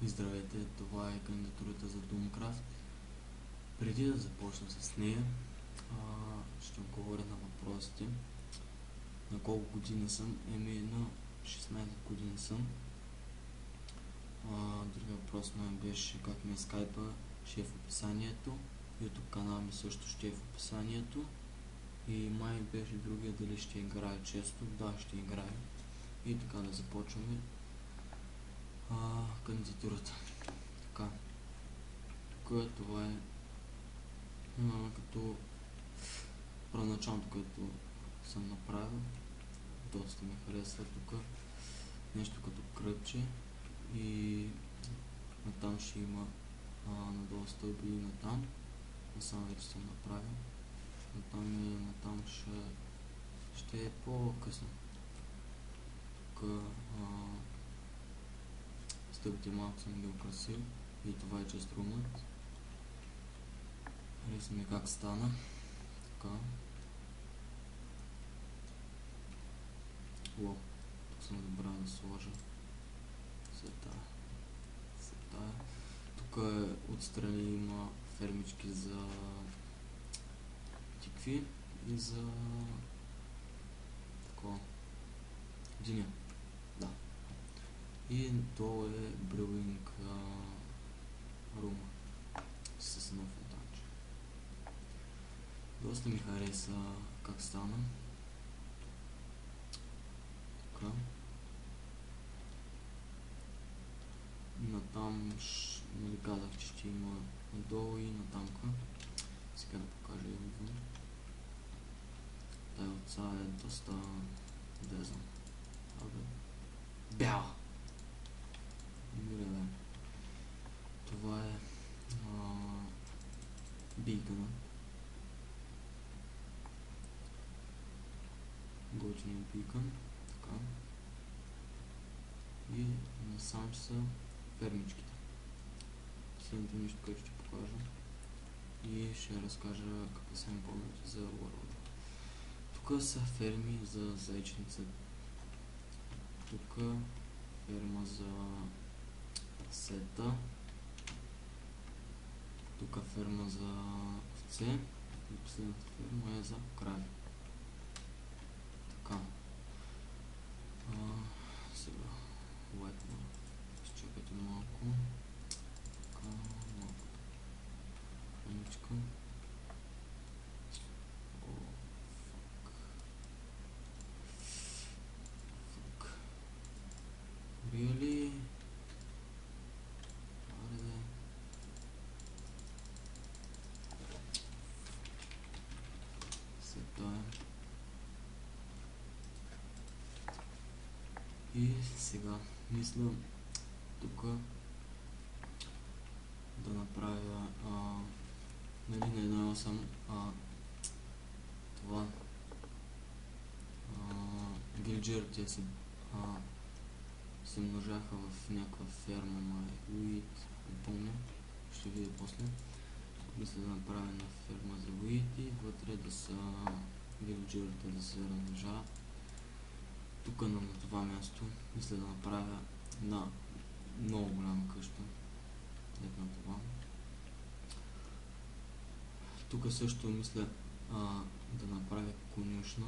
И здравейте, това е кандидатурата за Doomcraft. Преди да започна с нея, ще отговоря на въпросите. На колко години съм? На 16 години съм. Другия въпрос ме беше как ми е скайпа, ще е в описанието. YouTube канал ми също ще е в описанието. И май беше другия, дали ще играя често. Да, ще играя. И така да започваме кандидатурата. Така. Това е като първоначалното, което съм направил. Доста ми харесва тук. Нещо като кръгче и натам ще има надолу стълби и натам. Насам вече съм направил. Натам и натам ще е по-късно. Тук стълбите малко съм ги украсил и това е част румът. Хареса ми как стана. Така. Тук съм забравил да сложа сета. Тук отстрани има фермички за тикви и за такова диня. Да. И долу е брewing рума с едно фонтанче. Доста ми хареса как стана. Така. Натам, нали казах, че ще има надолу и натамка. Сега да покажа и отвън. Тая отца е доста дезна. Бяла! Добре. Това е бейкъна. Готиния бейкън. Така. И насам са фермичките. Последното нещо, което ще покажа. И ще разкажа какви са ми плановете за World. Тук са ферми за зайченица. Тук ферма за сета. Тук ферма за овце. И последната ферма е за крави. Така. Сега лайкна. Изчакайте малко. Така, малко. Храничка. Really? Аре. Сета. И сега мисля тук да направя нали на 1.8 това вилджерите се множаха в някаква ферма на уит, не помня, ще видя после. Мисля да направя на ферма за уит и вътре да са вилджерите да се размножават. Тук на това място мисля да направя на много голяма къща. Ето на това. Тук също мисля да направя конюшна.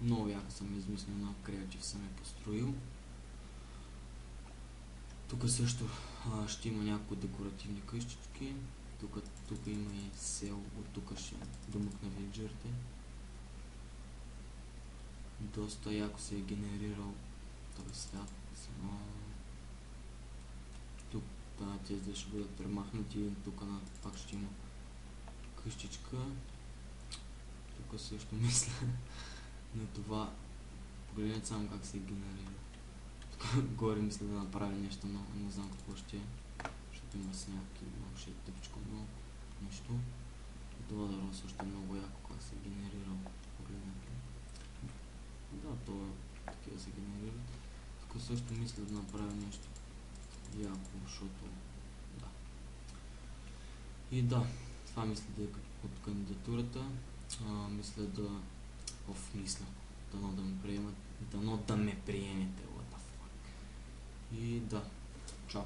Много яка съм измислил, на креатив съм я построил. Тук също ще има някои декоративни къщички. Тук има и сел, от тук ще домък на вилджерите. Доста яко се е генерирал този свят. Тук тези ще бъдат премахнати и тук пак ще има къщичка. Тук също мисля на това. Погледнете само как се е генерира. Тук горе мисля да направя нещо, но не знам какво ще е. Защото има сняг и много ще е тъпичко, но нещо. И това дърво също е много яко как се е генерирал. Погледнете. Да, това такива се генерират. Тук също мисля да направя нещо яко, защото да. И да, това мисля да е от кандидатурата. Мисля да... Дано да ме приемат. Дано да ме приемете, what the fuck. И да, чао.